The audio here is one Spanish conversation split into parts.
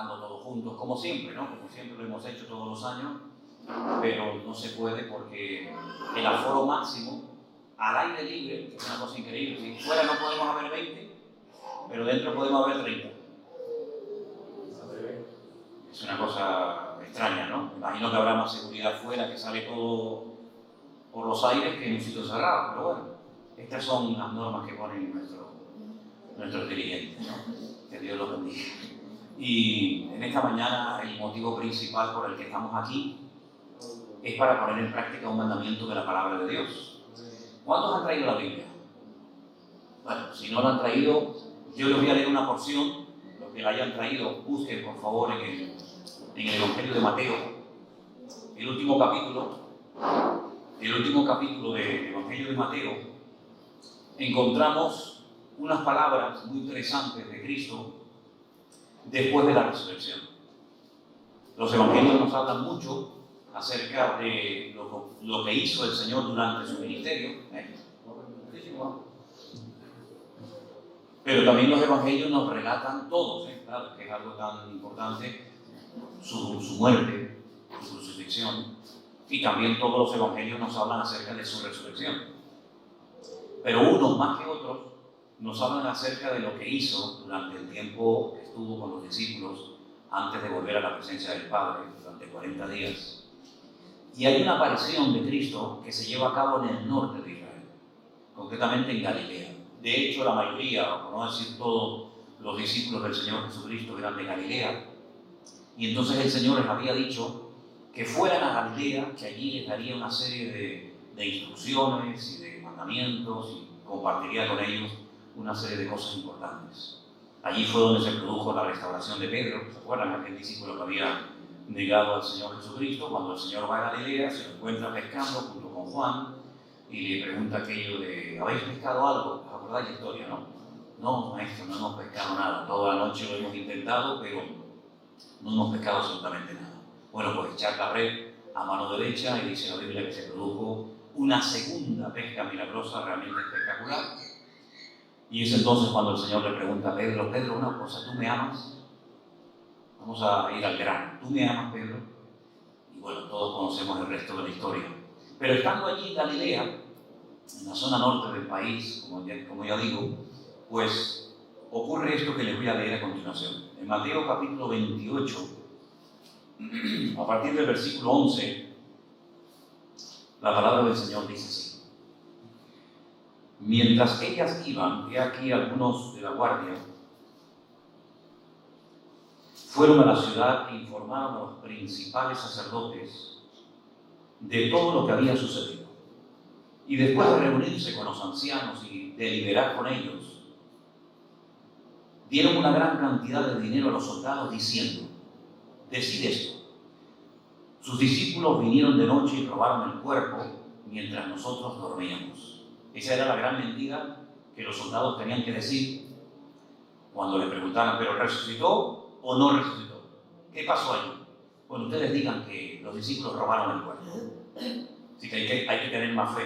cantando todos juntos, como siempre, ¿no? Como siempre lo hemos hecho todos los años, pero no se puede porque el aforo máximo al aire libre es una cosa increíble. Si fuera no podemos haber 20, pero dentro podemos haber 30. Es una cosa extraña, ¿no? Me imagino que habrá más seguridad fuera, que sale todo por los aires que en un sitio cerrado, pero bueno, estas son las normas que ponen nuestros dirigentes, ¿no? Que Dios los bendiga. Y en esta mañana el motivo principal por el que estamos aquí es para poner en práctica un mandamiento de la palabra de Dios. ¿Cuántos han traído la Biblia? Bueno, si no la han traído, yo les voy a leer una porción. Los que la hayan traído, busquen por favor en el Evangelio de Mateo, el último capítulo del Evangelio de Mateo. Encontramos unas palabras muy interesantes de Cristo después de la resurrección. Los evangelios nos hablan mucho acerca de lo que hizo el Señor durante su ministerio. Pero también los evangelios nos relatan todos, claro, que es algo tan importante, su muerte, su crucifixión, y también todos los evangelios nos hablan acerca de su resurrección. Pero unos más que otros nos hablan acerca de lo que hizo durante el tiempo que estuvo con los discípulos antes de volver a la presencia del Padre durante 40 días. Y hay una aparición de Cristo que se lleva a cabo en el norte de Israel, concretamente en Galilea. De hecho, la mayoría, o por no decir todos, los discípulos del Señor Jesucristo eran de Galilea. Y entonces el Señor les había dicho que fueran a Galilea, que allí les daría una serie de instrucciones y de mandamientos y compartiría con ellos una serie de cosas importantes. Allí fue donde se produjo la restauración de Pedro. ¿Se acuerdan? Aquel discípulo que había negado al Señor Jesucristo. Cuando el Señor va a Galilea, se lo encuentra pescando junto con Juan y le pregunta aquello de: ¿habéis pescado algo? ¿Os acordáis la historia, no? No, maestro, no hemos pescado nada. Toda la noche lo hemos intentado, pero no hemos pescado absolutamente nada. Bueno, pues echar la red a mano derecha y dice la Biblia que se produjo una segunda pesca milagrosa realmente espectacular. Y es entonces cuando el Señor le pregunta a Pedro: Pedro, una cosa, ¿tú me amas? Vamos a ir al grano. ¿Tú me amas, Pedro? Y bueno, todos conocemos el resto de la historia. Pero estando allí en Galilea, en la zona norte del país, como ya digo, pues ocurre esto que les voy a leer a continuación. En Mateo capítulo 28, a partir del versículo 11, la palabra del Señor dice así: mientras ellas iban, he aquí algunos de la guardia fueron a la ciudad e informaron a los principales sacerdotes de todo lo que había sucedido. Y después de reunirse con los ancianos y deliberar con ellos, dieron una gran cantidad de dinero a los soldados diciendo: decid esto, sus discípulos vinieron de noche y robaron el cuerpo mientras nosotros dormíamos. Esa era la gran mentira que los soldados tenían que decir cuando le preguntaran: ¿pero resucitó o no resucitó? ¿Qué pasó allí? Bueno, ustedes digan que los discípulos robaron el cuerpo. Así que hay que tener más fe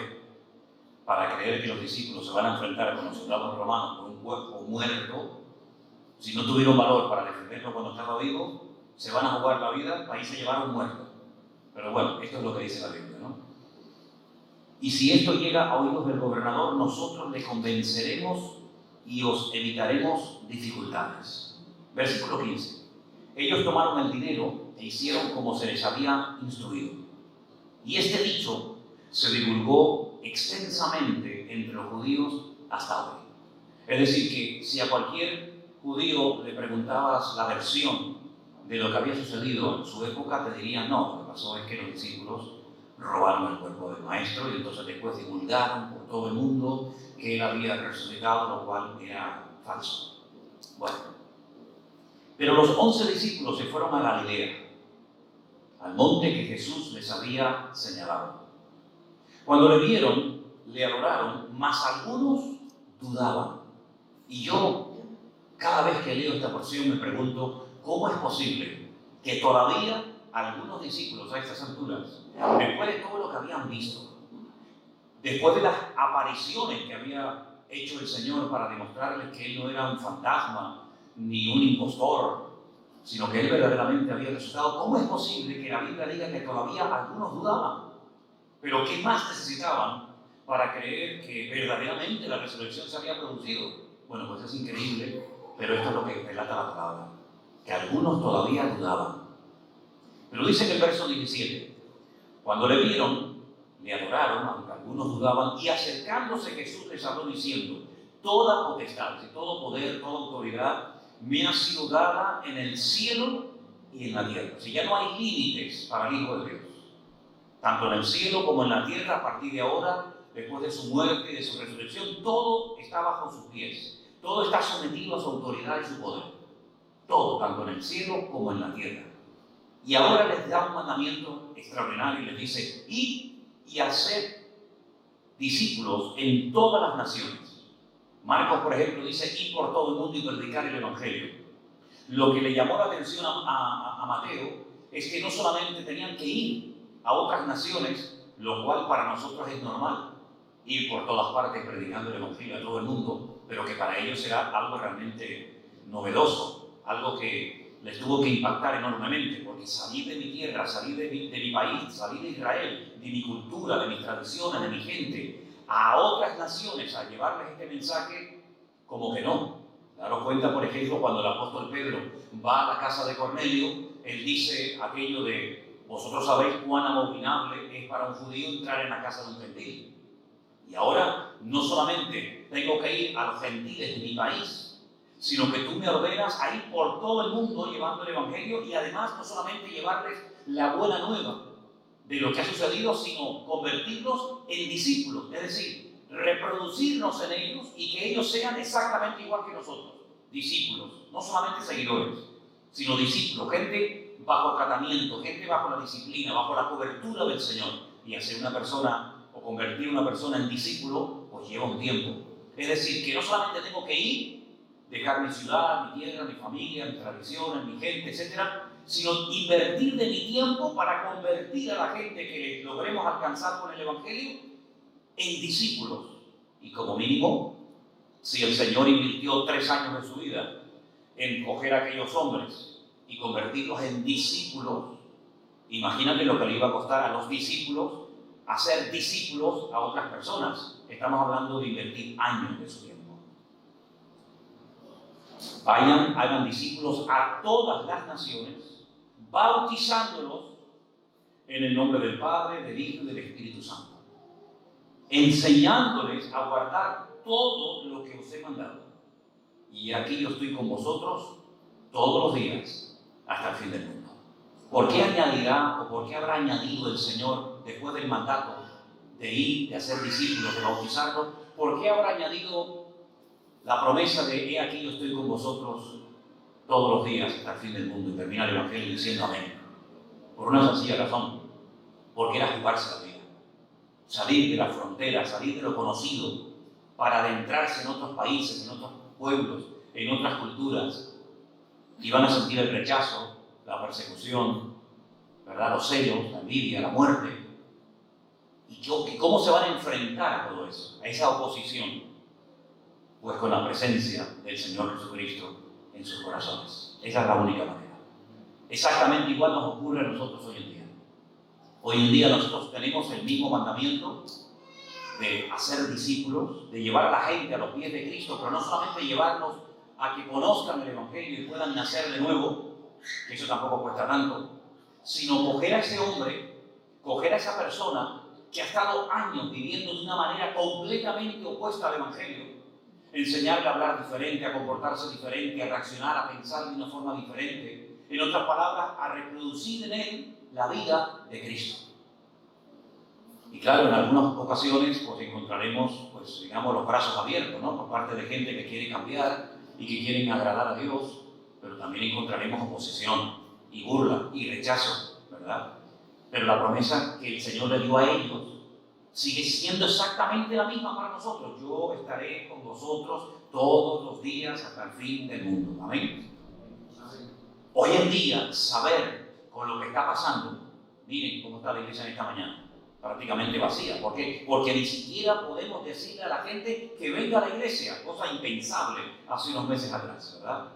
para creer que los discípulos se van a enfrentar con los soldados romanos con un cuerpo muerto. Si no tuvieron valor para defenderlo cuando estaba vivo, se van a jugar la vida, ahí se llevaron muertos. Pero bueno, esto es lo que dice la Biblia, ¿no? Y si esto llega a oídos del gobernador, nosotros le convenceremos y os evitaremos dificultades. Versículo 15. Ellos tomaron el dinero e hicieron como se les había instruido. Y este dicho se divulgó extensamente entre los judíos hasta hoy. Es decir, que si a cualquier judío le preguntabas la versión de lo que había sucedido en su época, te dirían: no, lo que pasó es que los discípulos robaron el cuerpo del maestro y entonces después divulgaron por todo el mundo que él había resucitado, lo cual era falso. Bueno, pero los 11 discípulos se fueron a Galilea, al monte que Jesús les había señalado. Cuando le vieron, le adoraron, mas algunos dudaban. Y yo, cada vez que leo esta porción, me pregunto: ¿cómo es posible que todavía algunos discípulos a estas alturas, después de todo lo que habían visto, después de las apariciones que había hecho el Señor para demostrarles que Él no era un fantasma ni un impostor, sino que él verdaderamente había resucitado. ¿Cómo es posible que la Biblia diga que todavía algunos dudaban? Pero ¿qué más necesitaban para creer que verdaderamente la resurrección se había producido? Bueno, pues es increíble, pero esto es lo que relata la palabra, que algunos todavía dudaban. Pero dice en el verso 17, cuando le vieron, le adoraron, aunque algunos dudaban, y acercándose Jesús les habló diciendo, toda potestad, todo poder, toda autoridad me ha sido dada en el cielo y en la tierra. O sea, ya no hay límites para el Hijo de Dios. Tanto en el cielo como en la tierra, a partir de ahora, después de su muerte y de su resurrección, todo está bajo sus pies. Todo está sometido a su autoridad y su poder. Todo, tanto en el cielo como en la tierra. Y ahora les da un mandamiento extraordinario y les dice, id y haced discípulos en todas las naciones. Marcos, por ejemplo, dice, id por todo el mundo y predicar el Evangelio. Lo que le llamó la atención a Mateo es que no solamente tenían que ir a otras naciones, lo cual para nosotros es normal, ir por todas partes predicando el Evangelio a todo el mundo, pero que para ellos era algo realmente novedoso, algo que les tuvo que impactar enormemente, porque salir de mi tierra, salir de mi país, salir de Israel, de mi cultura, de mis tradiciones, de mi gente, a otras naciones a llevarles este mensaje, como que no. Daros cuenta, por ejemplo, cuando el apóstol Pedro va a la casa de Cornelio, él dice aquello de, vosotros sabéis cuán abominable es para un judío entrar en la casa de un gentil. Y ahora no solamente tengo que ir a los gentiles de mi país, sino que tú me ordenas a ir por todo el mundo llevando el Evangelio y además no solamente llevarles la buena nueva de lo que ha sucedido, sino convertirlos en discípulos, es decir, reproducirnos en ellos y que ellos sean exactamente igual que nosotros, discípulos, no solamente seguidores, sino discípulos, gente bajo tratamiento, gente bajo la disciplina, bajo la cobertura del Señor. Y hacer una persona o convertir a una persona en discípulo, pues lleva un tiempo. Es decir, que no solamente tengo que ir, dejar mi ciudad, mi tierra, mi familia, mis tradiciones, mi gente, etc., sino invertir de mi tiempo para convertir a la gente que logremos alcanzar con el Evangelio en discípulos. Y como mínimo, si el Señor invirtió 3 años de su vida en coger a aquellos hombres y convertirlos en discípulos, imagínate lo que le iba a costar a los discípulos hacer discípulos a otras personas. Estamos hablando de invertir años de su tiempo. Vayan, hagan discípulos a todas las naciones, bautizándolos en el nombre del Padre, del Hijo y del Espíritu Santo, enseñándoles a guardar todo lo que os he mandado. Y aquí yo estoy con vosotros todos los días hasta el fin del mundo. ¿Por qué añadirá o por qué habrá añadido el Señor después del mandato de ir, de hacer discípulos, de bautizarlos? ¿Por qué habrá añadido la promesa de he aquí yo estoy con vosotros todos los días hasta el fin del mundo y terminar el Evangelio diciendo amén? Por una sencilla razón, porque era jugarse la vida, salir de la frontera, salir de lo conocido para adentrarse en otros países, en otros pueblos, en otras culturas. Y van a sentir el rechazo, la persecución, ¿verdad? Los celos, la envidia, la muerte. ¿Y cómo se van a enfrentar a todo eso, a esa oposición? Pues con la presencia del Señor Jesucristo en sus corazones. Esa es la única manera. Exactamente igual nos ocurre a nosotros hoy en día. Hoy en día nosotros tenemos el mismo mandamiento de hacer discípulos, de llevar a la gente a los pies de Cristo, pero no solamente llevarlos a que conozcan el Evangelio y puedan nacer de nuevo, que eso tampoco cuesta tanto, sino coger a ese hombre, coger a esa persona que ha estado años viviendo de una manera completamente opuesta al Evangelio, enseñarle a hablar diferente, a comportarse diferente, a reaccionar, a pensar de una forma diferente. En otras palabras, a reproducir en él la vida de Cristo. Y claro, en algunas ocasiones pues encontraremos, pues digamos, los brazos abiertos, ¿no? Por parte de gente que quiere cambiar y que quieren agradar a Dios, pero también encontraremos oposición y burla y rechazo, ¿verdad? Pero la promesa que el Señor le dio a ellos sigue siendo exactamente la misma para nosotros. Yo estaré con vosotros todos los días hasta el fin del mundo. Amén. Hoy en día, saber con lo que está pasando, miren cómo está la iglesia en esta mañana, prácticamente vacía. ¿Por qué? Porque ni siquiera podemos decirle a la gente que venga a la iglesia, cosa impensable hace unos meses atrás, ¿verdad?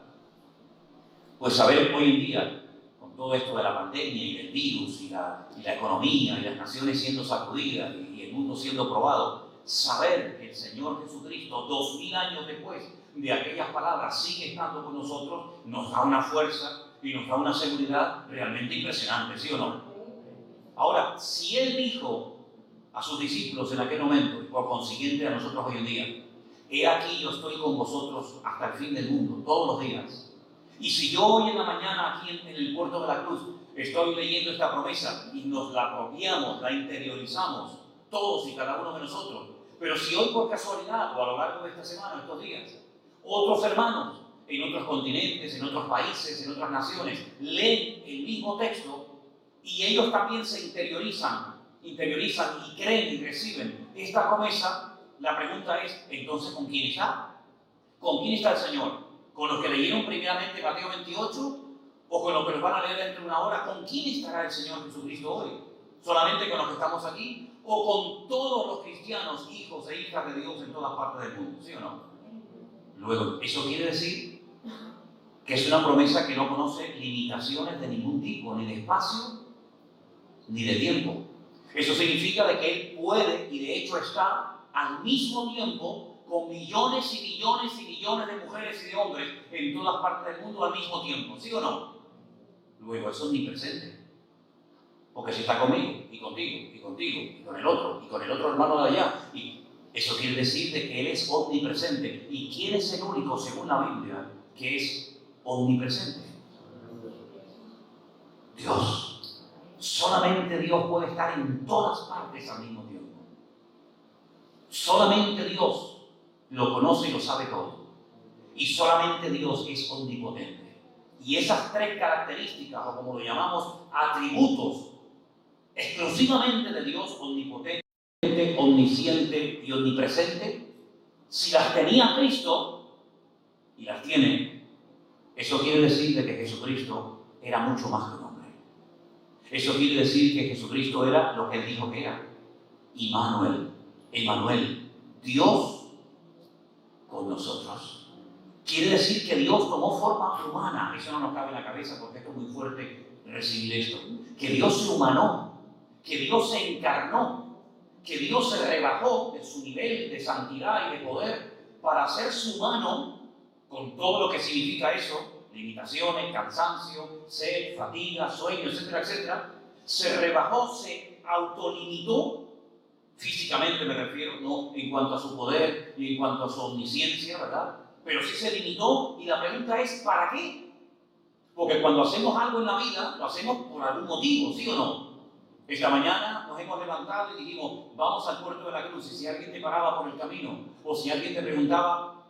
Pues saber hoy en día, con todo esto de la pandemia y del virus y la economía y las naciones siendo sacudidas y el mundo siendo probado, saber que el Señor Jesucristo, 2000 años después de aquellas palabras, sigue estando con nosotros, nos da una fuerza y nos da una seguridad realmente impresionante, ¿sí o no? Ahora, si Él dijo a sus discípulos en aquel momento, y por consiguiente a nosotros hoy en día, he aquí yo estoy con vosotros hasta el fin del mundo, todos los días. Y si yo hoy en la mañana aquí en el Puerto de la Cruz estoy leyendo esta promesa y nos la apropiamos, la interiorizamos, todos y cada uno de nosotros, pero si hoy por casualidad o a lo largo de esta semana, estos días, otros hermanos en otros continentes, en otros países, en otras naciones, leen el mismo texto y ellos también se interiorizan y creen y reciben esta promesa, la pregunta es, entonces, ¿con quién está? ¿Con quién está el Señor? ¿Con los que leyeron primeramente Mateo 28 o con los que nos van a leer dentro de una hora? ¿Con quién estará el Señor Jesucristo hoy? ¿Solamente con los que estamos aquí o con todos los cristianos, hijos e hijas de Dios en todas partes del mundo? ¿Sí o no? Luego, eso quiere decir que es una promesa que no conoce limitaciones de ningún tipo, ni de espacio, ni de tiempo. Eso significa de que Él puede, y de hecho está, al mismo tiempo con millones y millones y millones de mujeres y de hombres en todas partes del mundo al mismo tiempo, ¿sí o no? Luego, eso es omnipresente. Porque si está conmigo, y contigo, y contigo, y con el otro hermano de allá, y eso quiere decir de que Él es omnipresente. ¿Y quién es el único, según la Biblia, que es omnipresente? Dios. Solamente Dios puede estar en todas partes al mismo tiempo. Solamente Dios lo conoce y lo sabe todo. Y solamente Dios es omnipotente. Y esas tres características, o como lo llamamos, atributos, exclusivamente de Dios, omnipotente, omnisciente y omnipresente, si las tenía Cristo, y las tiene, eso quiere decir de que Jesucristo era mucho más que un hombre. Eso quiere decir que Jesucristo era lo que Él dijo que era. Emmanuel, Dios con nosotros. Quiere decir que Dios tomó forma humana. Eso no nos cabe en la cabeza porque esto es muy fuerte recibir esto. Que Dios se humanó, que Dios se encarnó, que Dios se rebajó de su nivel de santidad y de poder para hacerse humano, con todo lo que significa eso, limitaciones, cansancio, sed, fatiga, sueño, etcétera, etcétera. Se rebajó, se autolimitó, físicamente me refiero, no en cuanto a su poder y en cuanto a su omnisciencia, ¿verdad? Pero sí se limitó, y la pregunta es, ¿para qué? Porque cuando hacemos algo en la vida, lo hacemos por algún motivo, ¿sí o no? Esta mañana nos hemos levantado y dijimos, vamos al Puerto de la Cruz, y si alguien te paraba por el camino, o si alguien te preguntaba,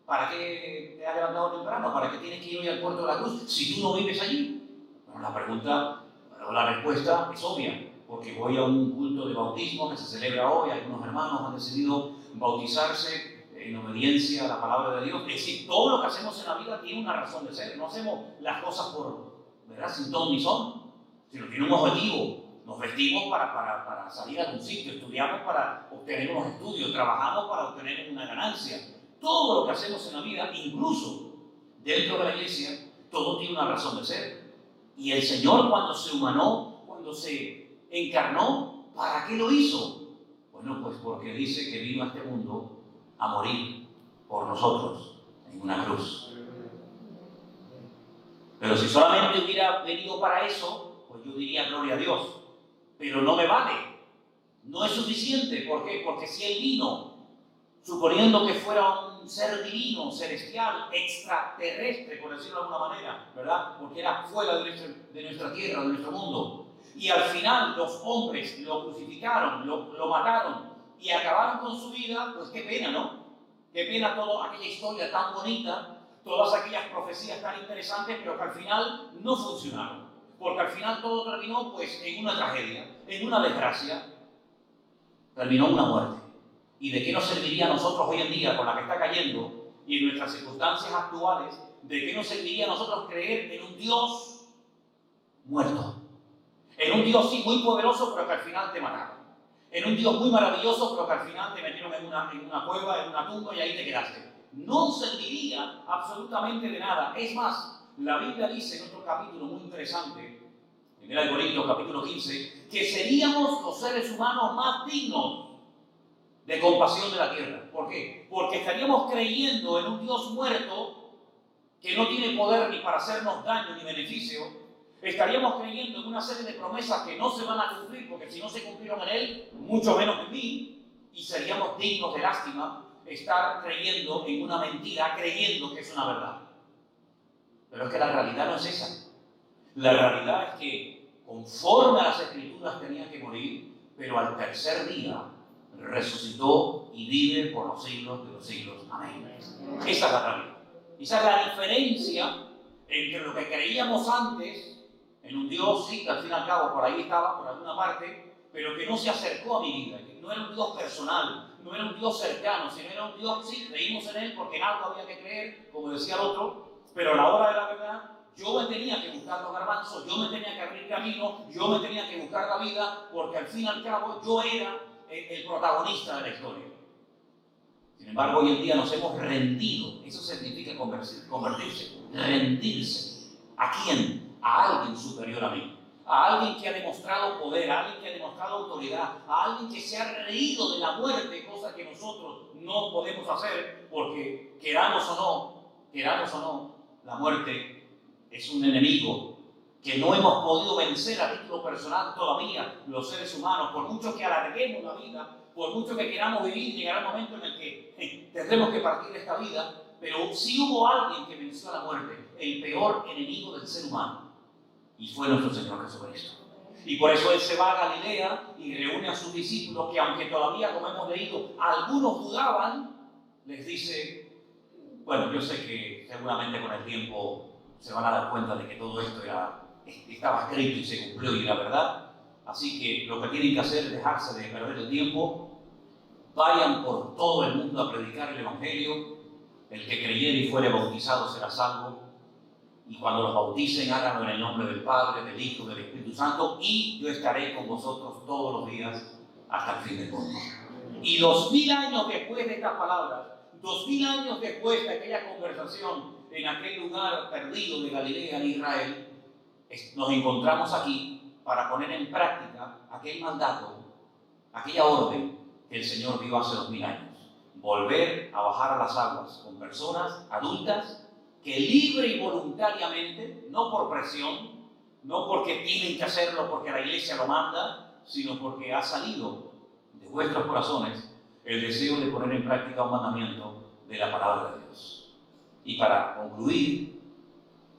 ¿para qué te has levantado temprano? ¿Para qué tienes que ir hoy al Puerto de la Cruz si tú no vives allí? Bueno, la pregunta, o la respuesta es obvia, porque voy a un culto de bautismo que se celebra hoy, algunos hermanos han decidido bautizarse en obediencia a la palabra de Dios. Es decir, todo lo que hacemos en la vida tiene una razón de ser. No hacemos las cosas ¿verdad?, sin ton ni son, sino tiene un objetivo. Nos vestimos para salir a algún sitio, estudiamos para obtener unos estudios, trabajamos para obtener una ganancia. Todo lo que hacemos en la vida, incluso dentro de la iglesia, todo tiene una razón de ser. Y el Señor, cuando se humanó, cuando se encarnó, ¿para qué lo hizo? Bueno, pues porque dice que vino a este mundo a morir por nosotros en una cruz. Pero si solamente hubiera venido para eso, pues yo diría gloria a Dios. Pero no me vale, no es suficiente. ¿Por qué? Porque si Él vino, suponiendo que fuera un ser divino, celestial, extraterrestre, por decirlo de alguna manera, ¿verdad? Porque era fuera de nuestra tierra, de nuestro mundo. Y al final los hombres lo crucificaron, lo mataron y acabaron con su vida, pues qué pena, ¿no? Qué pena toda aquella historia tan bonita, todas aquellas profecías tan interesantes, pero que al final no funcionaron. Porque al final todo terminó pues en una tragedia, en una desgracia, terminó en una muerte. ¿Y de qué nos serviría a nosotros hoy en día con la que está cayendo y en nuestras circunstancias actuales? ¿De qué nos serviría a nosotros creer en un Dios muerto? En un Dios sí muy poderoso, pero que al final te mataron. En un Dios muy maravilloso, pero que al final te metieron en una cueva, en una tumba y ahí te quedaste. No serviría absolutamente de nada. Es más, la Biblia dice en otro capítulo muy interesante, en el Corintios capítulo 15, que seríamos los seres humanos más dignos de compasión de la tierra. ¿Por qué? Porque estaríamos creyendo en un Dios muerto que no tiene poder ni para hacernos daño ni beneficio. Estaríamos creyendo en una serie de promesas que no se van a cumplir, porque si no se cumplieron en Él, mucho menos en mí, y seríamos dignos de lástima estar creyendo en una mentira, creyendo que es una verdad. Pero es que la realidad no es esa. La realidad es que conforme a las Escrituras tenía que morir, pero al tercer día resucitó y vive por los siglos de los siglos. Amén. Esa es la realidad. Esa es la diferencia entre lo que creíamos antes en un Dios, sí, que al fin y al cabo por ahí estaba, por alguna parte, pero que no se acercó a mi vida, que no era un Dios personal, no era un Dios cercano, sino era un Dios, sí, creímos en Él porque en algo había que creer, como decía el otro, pero a la hora de la verdad, yo me tenía que buscar los garbanzos, yo me tenía que abrir camino, yo me tenía que buscar la vida, porque al fin y al cabo yo era el protagonista de la historia. Sin embargo, hoy en día nos hemos rendido. Eso significa convertirse, rendirse. ¿A quién? A alguien superior a mí. A alguien que ha demostrado poder, a alguien que ha demostrado autoridad, a alguien que se ha reído de la muerte, cosa que nosotros no podemos hacer, porque queramos o no, la muerte es un enemigo que no hemos podido vencer a título personal todavía los seres humanos. Por mucho que alarguemos la vida, por mucho que queramos vivir, llegará un momento en el que tendremos que partir de esta vida, pero sí hubo alguien que venció a la muerte, el peor enemigo del ser humano, y fue nuestro Señor Jesucristo. Y por eso Él se va a Galilea y reúne a sus discípulos que, aunque todavía, como hemos leído, algunos dudaban, les dice, bueno, yo sé que seguramente con el tiempo se van a dar cuenta de que todo esto estaba escrito y se cumplió y era verdad. Así que lo que tienen que hacer es dejarse de perder el tiempo. Vayan por todo el mundo a predicar el Evangelio. El que creyere y fuere bautizado será salvo. Y cuando los bauticen, háganlo en el nombre del Padre, del Hijo, del Espíritu Santo. Y yo estaré con vosotros todos los días hasta el fin del mundo. Y 2000 años después de estas palabras, 2000 años después de aquella conversación en aquel lugar perdido de Galilea en Israel, nos encontramos aquí para poner en práctica aquel mandato, aquella orden que el Señor dio hace 2000 años. Volver a bajar a las aguas con personas adultas que libre y voluntariamente, no por presión, no porque tienen que hacerlo porque la iglesia lo manda, sino porque ha salido de vuestros corazones el deseo de poner en práctica un mandamiento de la palabra de Dios. Y para concluir,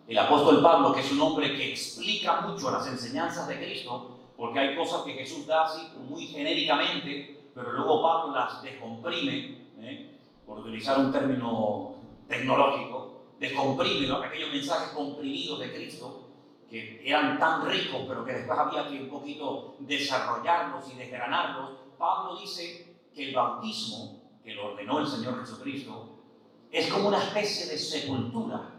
el apóstol Pablo, que es un hombre que explica mucho las enseñanzas de Cristo, porque hay cosas que Jesús da así muy genéricamente, pero luego Pablo las descomprime, por utilizar un término tecnológico, descomprime aquellos mensajes comprimidos de Cristo, que eran tan ricos, pero que después había que un poquito desarrollarlos y desgranarlos. Pablo dice que el bautismo, que lo ordenó el Señor Jesucristo, es como una especie de sepultura.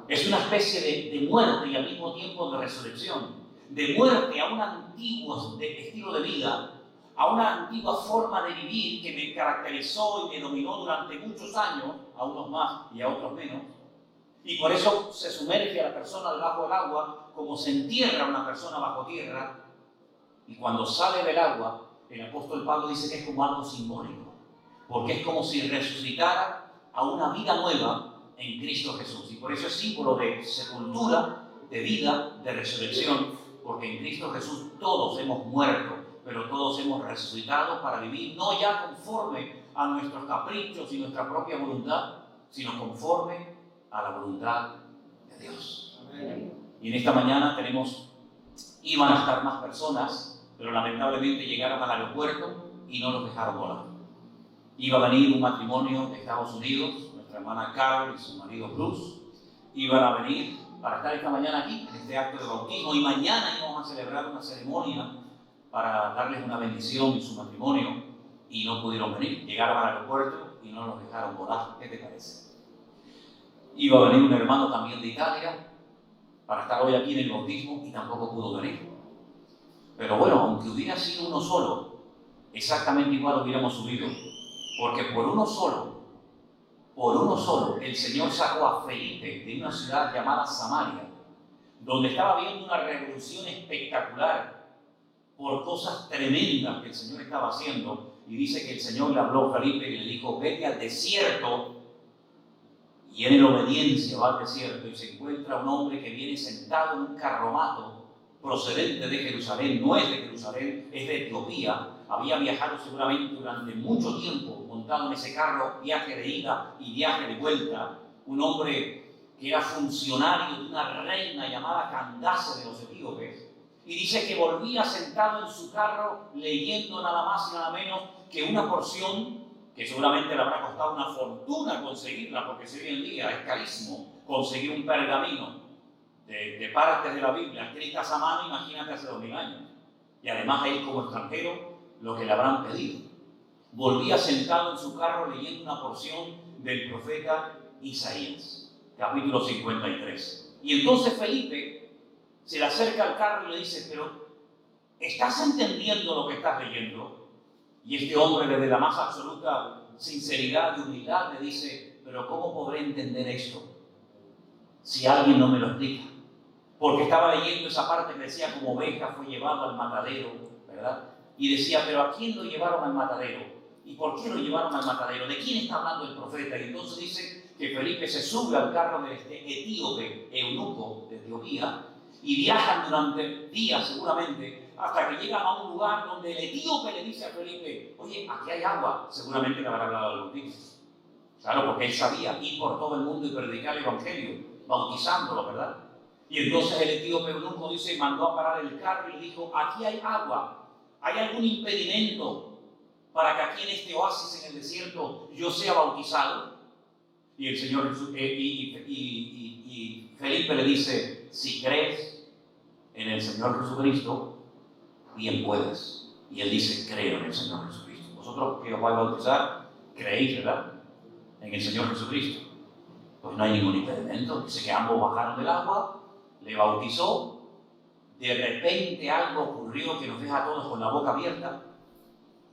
Es una especie de muerte y al mismo tiempo de resurrección. De muerte a un antiguo estilo de vida, a una antigua forma de vivir que me caracterizó y me dominó durante muchos años, a unos más y a otros menos. Y por eso se sumerge a la persona debajo del agua, como se entierra a una persona bajo tierra. Y cuando sale del agua, el apóstol Pablo dice que es como algo simbólico, porque es como si resucitara a una vida nueva en Cristo Jesús. Y por eso es símbolo de sepultura, de vida, de resurrección, porque en Cristo Jesús todos hemos muerto, pero todos hemos resucitado para vivir no ya conforme a nuestros caprichos y nuestra propia voluntad, sino conforme a la voluntad de Dios. Amén. Y en esta mañana iban a estar más personas, pero lamentablemente llegaron al aeropuerto y no los dejaron volar. Iba a venir un matrimonio de Estados Unidos, nuestra hermana Carol y su marido Bruce, iban a venir para estar esta mañana aquí, en este acto de bautismo, y mañana íbamos a celebrar una ceremonia para darles una bendición en su matrimonio, y no pudieron venir. Llegaron al aeropuerto y no los dejaron volar. ¿Qué te parece? Iba a venir un hermano también de Italia para estar hoy aquí en el bautismo y tampoco pudo venir. Pero bueno, aunque hubiera sido uno solo, exactamente igual hubiéramos subido, porque por uno solo por uno solo, el Señor sacó a Felipe de una ciudad llamada Samaria, donde estaba viendo una revolución espectacular por cosas tremendas que el Señor estaba haciendo. Y dice que el Señor le habló a Felipe y le dijo: vete al desierto. Y él en obediencia va al desierto y se encuentra un hombre que viene sentado en un carromato procedente de Jerusalén. No es de Jerusalén, es de Etiopía. Había viajado seguramente durante mucho tiempo montado en ese carro, viaje de ida y viaje de vuelta. Un hombre que era funcionario de una reina llamada Candace de los etíopes. Y dice que volvía sentado en su carro leyendo nada más y nada menos que una porción que seguramente le habrá costado una fortuna conseguirla, porque si hoy en día es carísimo conseguir un pergamino de partes de la Biblia escritas a mano, imagínate hace 2000 años. Y además él como extranjero, lo que le habrán pedido. Volvía sentado en su carro leyendo una porción del profeta Isaías, capítulo 53. Y entonces Felipe se le acerca al carro y le dice: pero ¿estás entendiendo lo que estás leyendo? Y este hombre, desde la más absoluta sinceridad y humildad, le dice: pero ¿cómo podré entender esto si alguien no me lo explica? Porque estaba leyendo esa parte que decía: como oveja fue llevado al matadero, ¿verdad? Y decía: pero ¿a quién lo llevaron al matadero? ¿Y por qué lo llevaron al matadero? ¿De quién está hablando el profeta? Y entonces dice que Felipe se sube al carro de este etíope, eunuco de Etiopía, y viajan durante días seguramente, hasta que llegan a un lugar donde el etíope le dice a Felipe: oye, aquí hay agua. Seguramente le habrá hablado del bautismo. Claro, porque él sabía ir por todo el mundo y predicar el evangelio, bautizándolo, ¿verdad? Y entonces el etíope eunuco dice, mandó a parar el carro y le dijo: aquí hay agua. ¿Hay algún impedimento para que aquí en este oasis en el desierto yo sea bautizado? Y el Señor y Felipe le dice: si crees en el Señor Jesucristo, bien puedes. Y él dice: creo en el Señor Jesucristo. Vosotros que os vais a bautizar, creéis, ¿verdad?, en el Señor Jesucristo. Pues no hay ningún impedimento. Dice que ambos bajaron del agua, le bautizó. De repente algo ocurrió que nos deja a todos con la boca abierta.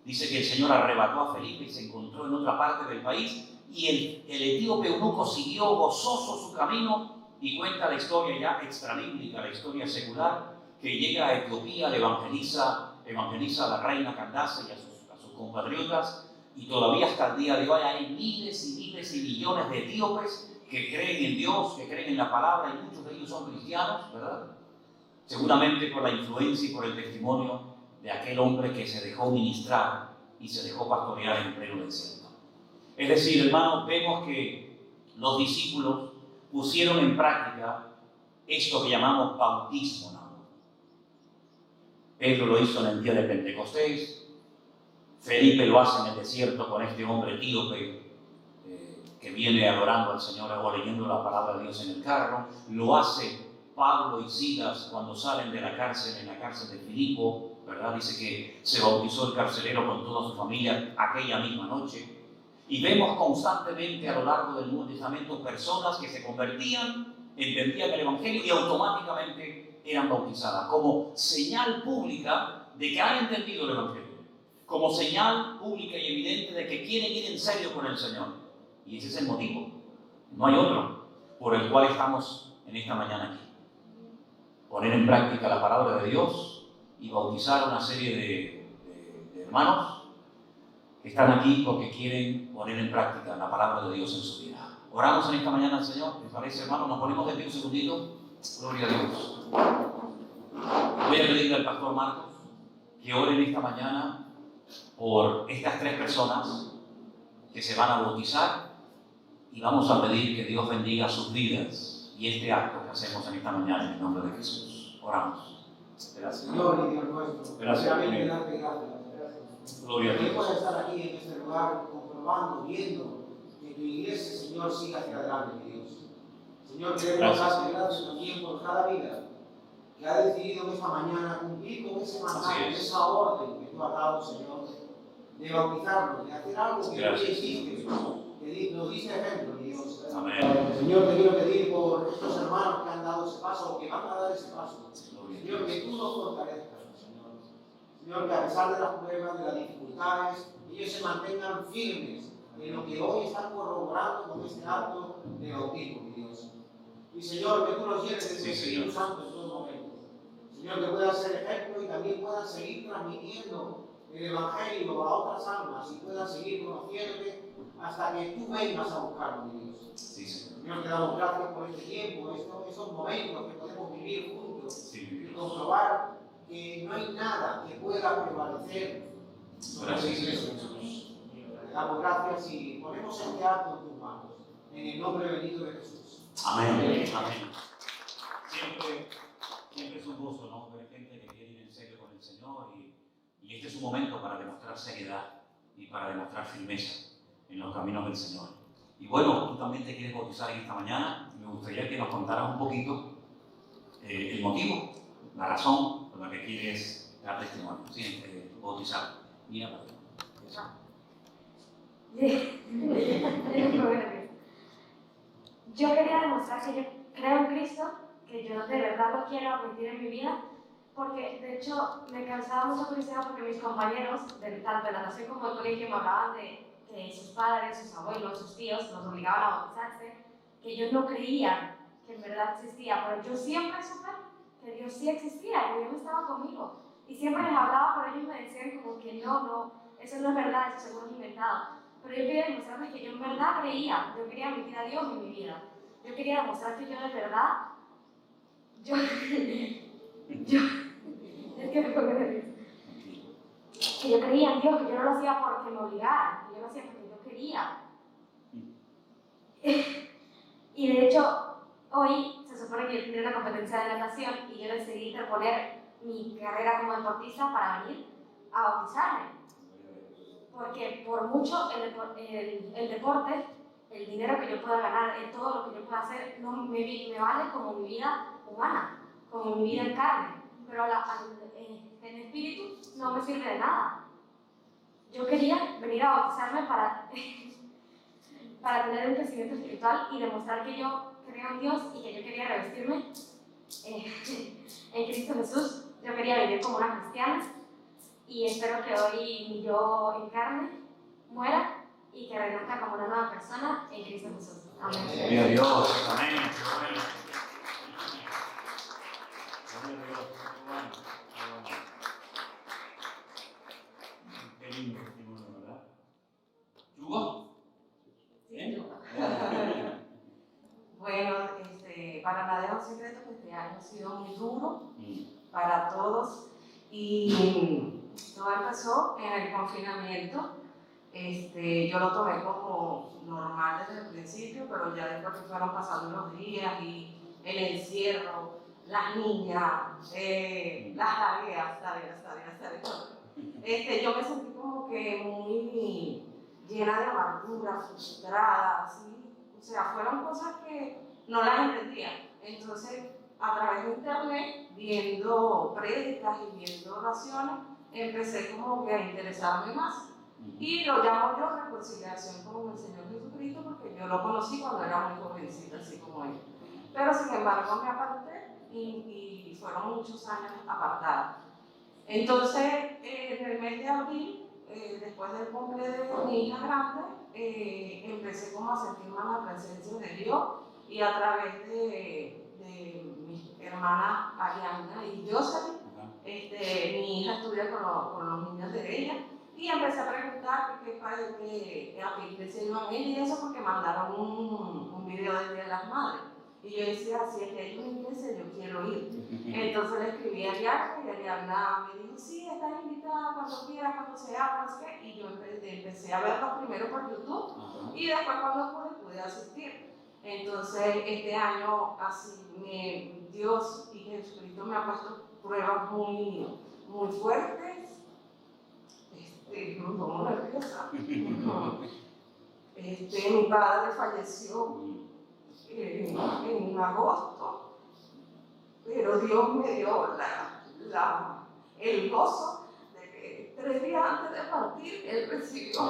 Dice que el Señor arrebató a Felipe y se encontró en otra parte del país, y el etíope eunuco siguió gozoso su camino, y cuenta la historia ya extrabíblica, la historia secular, que llega a Etiopía, le evangeliza a la reina Candace y a sus compatriotas, y todavía hasta el día de hoy hay miles y miles y millones de etíopes que creen en Dios, que creen en la palabra, y muchos de ellos son cristianos, ¿verdad? Seguramente por la influencia y por el testimonio de aquel hombre que se dejó ministrar y se dejó pastorear en pleno desierto. Es decir, hermanos, vemos que los discípulos pusieron en práctica esto que llamamos bautismo en agua. Pedro lo hizo en el día de Pentecostés, Felipe lo hace en el desierto con este hombre etíope que viene adorando al Señor o leyendo la palabra de Dios en el carro, lo hace Pablo y Silas cuando salen de la cárcel, en la cárcel de Filipo, ¿verdad? Dice que se bautizó el carcelero con toda su familia aquella misma noche. Y vemos constantemente a lo largo del Nuevo Testamento personas que se convertían, entendían el Evangelio y automáticamente eran bautizadas, como señal pública de que han entendido el Evangelio, como señal pública y evidente de que quieren ir en serio con el Señor. Y ese es el motivo, no hay otro, por el cual estamos en esta mañana aquí. Poner en práctica la palabra de Dios y bautizar a una serie de hermanos que están aquí porque quieren poner en práctica la palabra de Dios en su vida. Oramos en esta mañana al Señor, ¿les parece, hermanos? Nos ponemos de pie un segundito. Gloria a Dios. Voy a pedirle al pastor Marcos que ore en esta mañana por estas 3 personas que se van a bautizar, y vamos a pedir que Dios bendiga sus vidas y este acto que hacemos en esta mañana en el nombre de Jesús. Oramos. Gracias, Señor y Dios nuestro. Gracias. Gracias. Gloria a Dios. Podemos estar aquí en este lugar comprobando, viendo que tu iglesia, Señor, siga hacia adelante, mi Dios. Señor, queremos darte gracias también por cada vida que ha decidido en esta mañana cumplir con ese mandato, esa orden que tú has dado, Señor, de bautizarnos, de hacer algo que tú ya hiciste, que nos diste ejemplo, mi Dios. Amén. Señor, te quiero pedir por estos hermanos que han dado ese paso o que van a dar ese paso. Señor, que tú nos fortalezcas, Señor, que a pesar de las pruebas, de las dificultades, ellos se mantengan firmes en lo que hoy está corroborando con este acto de bautismo, mi Dios. Y Señor, que tú los lleves de tu Espíritu Santo en todo momento. Señor, que puedan ser ejemplo y también puedan seguir transmitiendo el Evangelio a otras almas y puedan seguir conociéndote hasta que tú vengas a buscarlo, mi Dios. Sí, Señor. Señor, te damos gracias por este tiempo, estos momentos que podemos vivir juntos Sí, y comprobar que no hay nada que pueda prevalecer sobre la iglesia de Jesús. Te damos gracias y ponemos este acto en tus manos, en el nombre bendito de Jesús. Amén. Amén. Siempre es un gozo, ¿no? Ver gente que quiere ir en serio con el Señor y este es un momento para demostrar seriedad y para demostrar firmeza en los caminos del Señor. Y bueno, tú también te quieres bautizar en esta mañana. Me gustaría que nos contaras un poquito el motivo, la razón por la que quieres dar testimonio, ¿sí? Bautizar. Mira para allá. Yo quería demostrar que yo creo en Cristo, que yo de verdad lo quiero admitir en mi vida, porque de hecho me causaba mucha curiosidad porque mis compañeros, tanto de natación como del colegio, me hablaban de que sus padres, sus abuelos, sus tíos los obligaban a bautizarse, que ellos no creían que en verdad existía, pero yo siempre supe que Dios sí existía, que Dios estaba conmigo. Y siempre les hablaba, pero ellos me decían como que no, eso no es verdad, eso seguro es inventado. Pero yo quería demostrarles que yo en verdad creía, yo quería admitir a Dios en mi vida. Yo quería demostrar que yo de verdad, es que me pongo nerviosa. Que yo creía en Dios, que yo no lo hacía porque me obligaran, que yo lo hacía porque yo quería. Y de hecho, hoy se supone que yo tendría una competencia de natación y yo decidí interponer mi carrera como deportista para venir a bautizarme. Porque por mucho el deporte, el dinero que yo pueda ganar, todo lo que yo pueda hacer, no me vale como mi vida humana, como mi vida en carne. Pero en espíritu no me sirve de nada. Yo quería venir a bautizarme para tener un crecimiento espiritual y demostrar que yo creo en Dios y que yo quería revestirme en Cristo Jesús. Yo quería vivir como una cristiana y espero que hoy mi yo en carne muera y que renazca como una nueva persona en Cristo Jesús. Amén. Gloria a Dios. Amén. Qué lindo testimonio, ¿verdad? ¿Yugo? Sí, Yugo. Bueno, para nadie es un secreto que este año ha sido muy duro para todos y todo empezó en el confinamiento. Yo lo tomé como normal desde el principio, pero ya después que fueron pasando los días y el encierro, las niñas, las tareas. Yo me sentí como que muy llena de amargura, frustrada, así. O sea, fueron cosas que no las entendía. Entonces, a través de internet, viendo prédicas y viendo oraciones, empecé como que a interesarme más. Y lo llamo yo reconciliación con el Señor Jesucristo porque yo lo conocí cuando era muy jovencita, así como él. Pero sin embargo me aparté y fueron muchos años apartada. Entonces, en el mes de abril, después del cumple de mi hija grande, empecé como a sentir más la presencia de Dios y a través de mi hermana Ariana y Jocelyn, mi hija estudia con los niños de ella. Y empecé a preguntar a qué iglesia iban ella y eso porque mandaron un video del Día de las Madres. Y yo decía, si es que hay una iglesia, yo quiero ir. Entonces le escribí a Ariana y Ariana me dijo, sí, estás invitada cuando quieras, cuando sea, no sé qué. Y yo empecé a verlos primero por YouTube y después cuando pude asistir. Entonces este año así Dios y Jesucristo me ha puesto pruebas muy, muy fuertes. Me pongo nerviosa. Mi padre falleció en agosto, pero Dios me dio el gozo de que 3 días antes de partir Él recibió.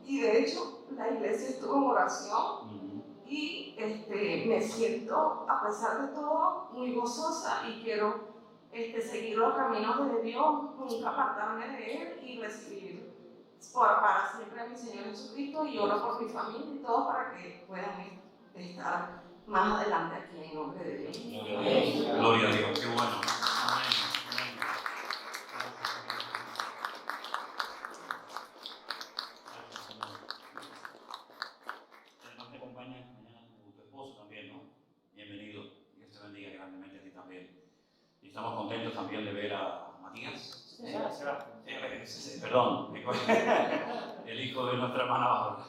Y de hecho, la iglesia estuvo en oración y me siento, a pesar de todo, muy gozosa y quiero seguir los caminos de Dios, nunca apartarme de Él y recibir para siempre a mi Señor Jesucristo, y oro por mi familia y todo para que puedan estar más adelante aquí en nombre de Dios. Gloria a Dios, qué bueno. Además me acompaña mañana tu esposo también, ¿no? Bienvenido. Dios te bendiga grandemente a ti también. Y estamos contentos también de ver a Matías. Perdón, el hijo de nuestra hermana Bárbara.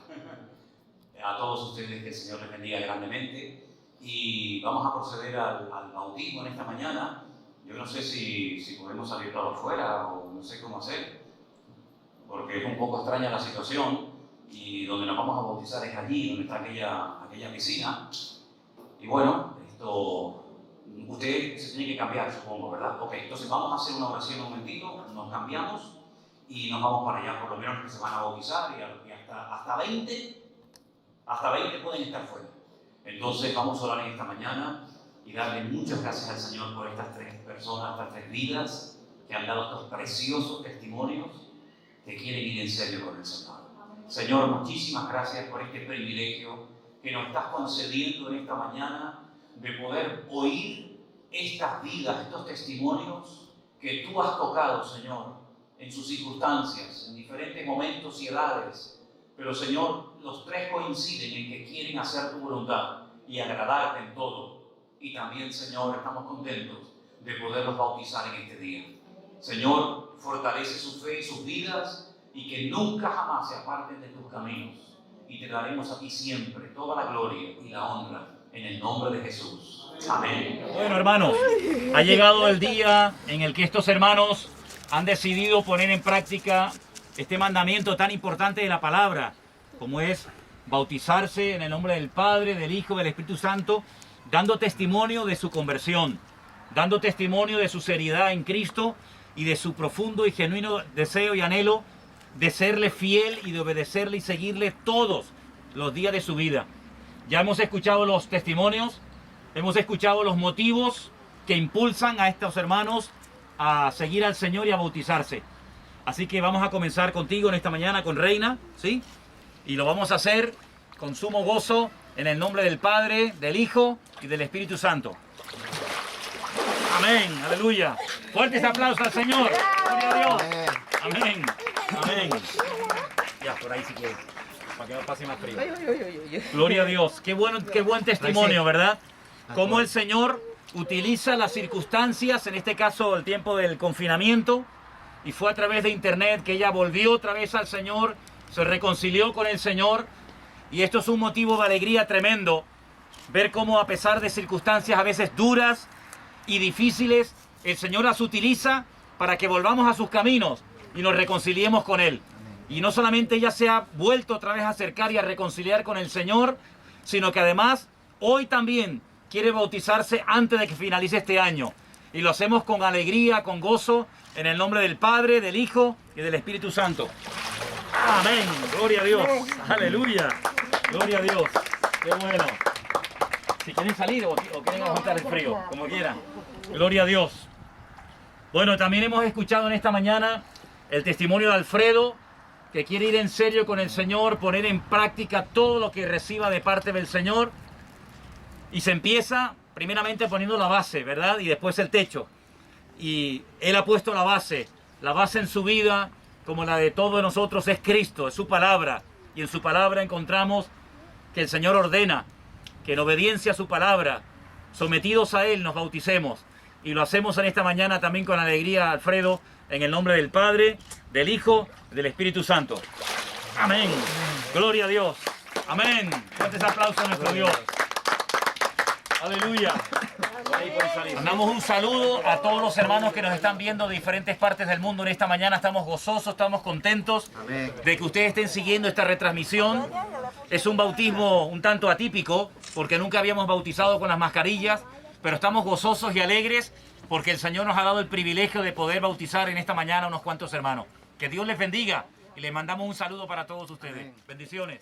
A todos ustedes que el Señor les bendiga grandemente. Y vamos a proceder al bautismo en esta mañana. Yo no sé si podemos salir todos fuera o no sé cómo hacer, porque es un poco extraña la situación, y donde nos vamos a bautizar es allí, donde está aquella piscina. Y bueno, usted se tiene que cambiar, supongo, ¿verdad? Ok, entonces vamos a hacer una oración un momentito, nos cambiamos y nos vamos para allá, por lo menos que se van a bautizar, y hasta 20 pueden estar fuera. Entonces vamos a orar en esta mañana y darle muchas gracias al Señor por estas 3 personas, estas 3 vidas que han dado estos preciosos testimonios que quieren ir en serio con el Señor. Señor, muchísimas gracias por este privilegio que nos estás concediendo en esta mañana de poder oír estas vidas, estos testimonios que tú has tocado, Señor, en sus circunstancias, en diferentes momentos y edades. Pero, Señor, los 3 coinciden en que quieren hacer tu voluntad y agradarte en todo. Y también, Señor, estamos contentos de poderlos bautizar en este día. Señor, fortalece su fe y sus vidas, y que nunca jamás se aparten de tus caminos. Y te daremos a ti siempre toda la gloria y la honra en el nombre de Jesús. Amén. Bueno, hermanos, ha llegado el día en el que estos hermanos han decidido poner en práctica este mandamiento tan importante de la palabra, como es bautizarse en el nombre del Padre, del Hijo, del Espíritu Santo, dando testimonio de su conversión, dando testimonio de su seriedad en Cristo y de su profundo y genuino deseo y anhelo de serle fiel y de obedecerle y seguirle todos los días de su vida. Ya hemos escuchado los testimonios, hemos escuchado los motivos que impulsan a estos hermanos a seguir al Señor y a bautizarse. Así que vamos a comenzar contigo en esta mañana, con Reina, ¿sí? Y lo vamos a hacer con sumo gozo en el nombre del Padre, del Hijo y del Espíritu Santo. Amén, aleluya. Fuertes aplausos al Señor. Gloria a Dios. Amén, amén. Ya, por ahí si quieres, para que no pase más frío. Gloria a Dios. Qué buen testimonio, ¿verdad? Cómo el Señor utiliza las circunstancias, en este caso el tiempo del confinamiento, y fue a través de internet que ella volvió otra vez al Señor, se reconcilió con el Señor, y esto es un motivo de alegría tremendo, ver cómo a pesar de circunstancias a veces duras y difíciles, el Señor las utiliza para que volvamos a sus caminos y nos reconciliemos con Él. Y no solamente ella se ha vuelto otra vez a acercar y a reconciliar con el Señor, sino que además hoy también quiere bautizarse antes de que finalice este año. Y lo hacemos con alegría, con gozo, en el nombre del Padre, del Hijo y del Espíritu Santo. Amén. Gloria a Dios. Aleluya. Gloria a Dios. Qué bueno. Si quieren salir o quieren aguantar el frío, como quieran. Gloria a Dios. Bueno, también hemos escuchado en esta mañana el testimonio de Alfredo, que quiere ir en serio con el Señor, poner en práctica todo lo que reciba de parte del Señor. Y se empieza primeramente poniendo la base, ¿verdad? Y después el techo. Y Él ha puesto la base en su vida, como la de todos nosotros, es Cristo, es su palabra. Y en su palabra encontramos que el Señor ordena que en obediencia a su palabra, sometidos a Él, nos bauticemos. Y lo hacemos en esta mañana también con alegría, Alfredo, en el nombre del Padre, del Hijo y del Espíritu Santo. Amén. Gloria a Dios. Amén. Fuertes aplausos a nuestro Dios. Aleluya. Mandamos un saludo a todos los hermanos que nos están viendo de diferentes partes del mundo en esta mañana. Estamos gozosos, estamos contentos de que ustedes estén siguiendo esta retransmisión. Es un bautismo un tanto atípico porque nunca habíamos bautizado con las mascarillas, pero estamos gozosos y alegres porque el Señor nos ha dado el privilegio de poder bautizar en esta mañana a unos cuantos hermanos. Que Dios les bendiga y les mandamos un saludo para todos ustedes. Bendiciones.